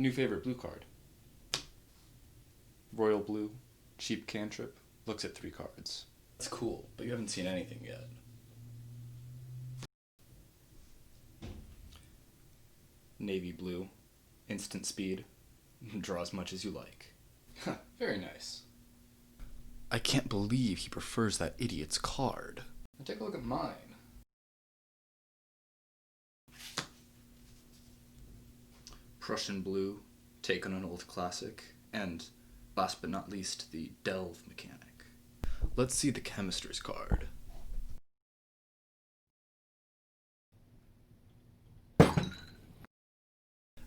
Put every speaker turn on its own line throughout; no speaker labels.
New favorite blue card. Royal Blue, cheap cantrip, looks at 3 cards.
That's cool, but you haven't seen anything yet.
Navy Blue, instant speed, draw as much as you like. Very nice.
I can't believe he prefers that idiot's card.
Now take a look at mine. Prussian Blue, take on an old classic, and last but not least, the Delve mechanic.
Let's see the chemist's card.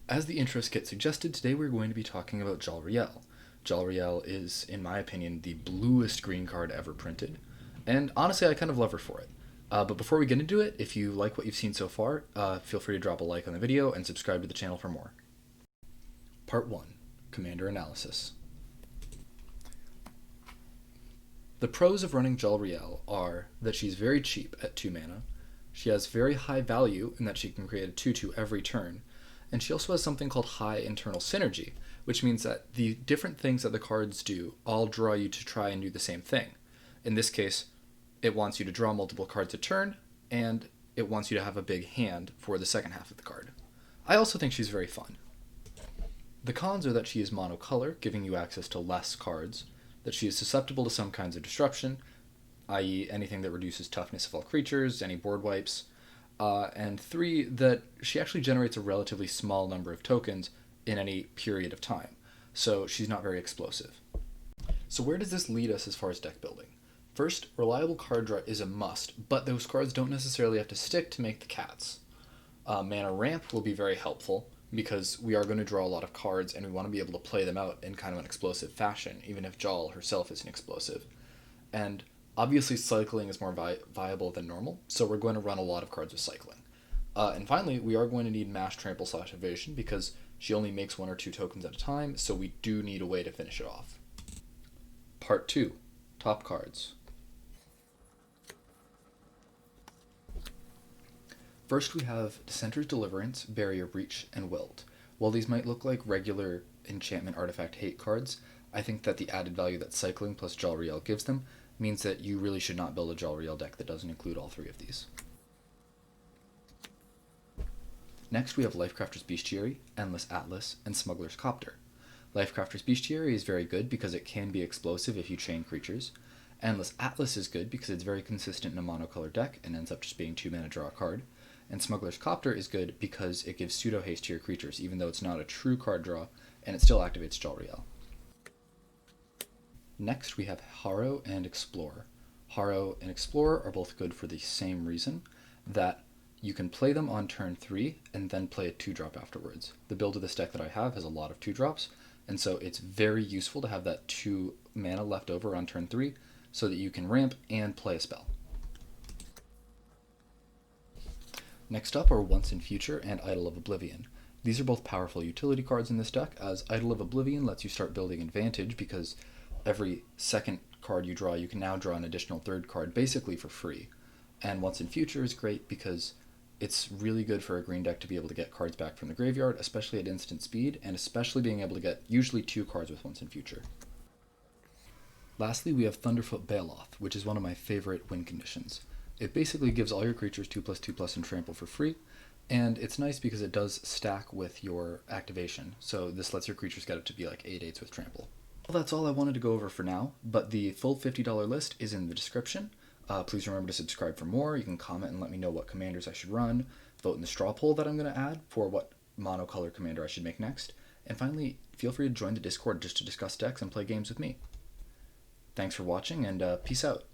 As the intro skit suggested, today we're going to be talking about Jolrael. Jolrael is, in my opinion, the bluest green card ever printed, and honestly, I kind of love her for it. But before we get into it, if you like what you've seen so far, feel free to drop a like on the video and subscribe to the channel for more. Part 1. Commander Analysis. The pros of running Jolrael are that she's very cheap at 2 mana, she has very high value in that she can create a 2/2 every turn, and she also has something called high internal synergy, which means that the different things that the cards do all draw you to try and do the same thing. In this case, it wants you to draw multiple cards a turn, and it wants you to have a big hand for the second half of the card. I also think she's very fun. The cons are that she is monocolor, giving you access to less cards, that she is susceptible to some kinds of disruption, i.e. anything that reduces toughness of all creatures, any board wipes, and 3, that she actually generates a relatively small number of tokens in any period of time, so she's not very explosive. So where does this lead us as far as deck building? First, reliable card draw is a must, but those cards don't necessarily have to stick to make the cats. Mana ramp will be very helpful, because we are going to draw a lot of cards and we want to be able to play them out in kind of an explosive fashion, even if Jol herself isn't explosive. And obviously cycling is more viable than normal, so we're going to run a lot of cards with cycling. And finally, we are going to need mash, trample, / evasion, because she only makes 1 or 2 tokens at a time, so we do need a way to finish it off. Part 2. Top cards. First we have Dissenter's Deliverance, Barrier Breach, and Wilt. While these might look like regular enchantment artifact hate cards, I think that the added value that cycling plus Jolrael gives them means that you really should not build a Jolrael deck that doesn't include all 3 of these. Next we have Lifecrafter's Bestiary, Endless Atlas, and Smuggler's Copter. Lifecrafter's Bestiary is very good because it can be explosive if you chain creatures. Endless Atlas is good because it's very consistent in a monocolor deck and ends up just being 2 mana draw a card. And Smuggler's Copter is good because it gives pseudo haste to your creatures, even though it's not a true card draw, and it still activates Jolrael. Next we have Harrow and Explorer. Harrow and Explorer are both good for the same reason, that you can play them on turn 3 and then play a 2-drop afterwards. The build of this deck that I have has a lot of 2-drops, and so it's very useful to have that 2 mana left over on turn 3 so that you can ramp and play a spell. Next up are Once and Future and Idol of Oblivion. These are both powerful utility cards in this deck, as Idol of Oblivion lets you start building advantage because every second card you draw, you can now draw an additional 3rd card basically for free. And Once and Future is great because it's really good for a green deck to be able to get cards back from the graveyard, especially at instant speed, and especially being able to get usually 2 cards with Once and Future. Lastly, we have Thunderfoot Baloth, which is one of my favorite win conditions. It basically gives all your creatures 2/2/2+ and trample for free, and it's nice because it does stack with your activation, so this lets your creatures get up to be like 8/8s with trample. Well, that's all I wanted to go over for now, but the full $50 list is in the description. Please remember to subscribe for more. You can comment and let me know what commanders I should run, vote in the straw poll that I'm going to add for what monocolor commander I should make next, and finally, feel free to join the Discord just to discuss decks and play games with me. Thanks for watching, and peace out.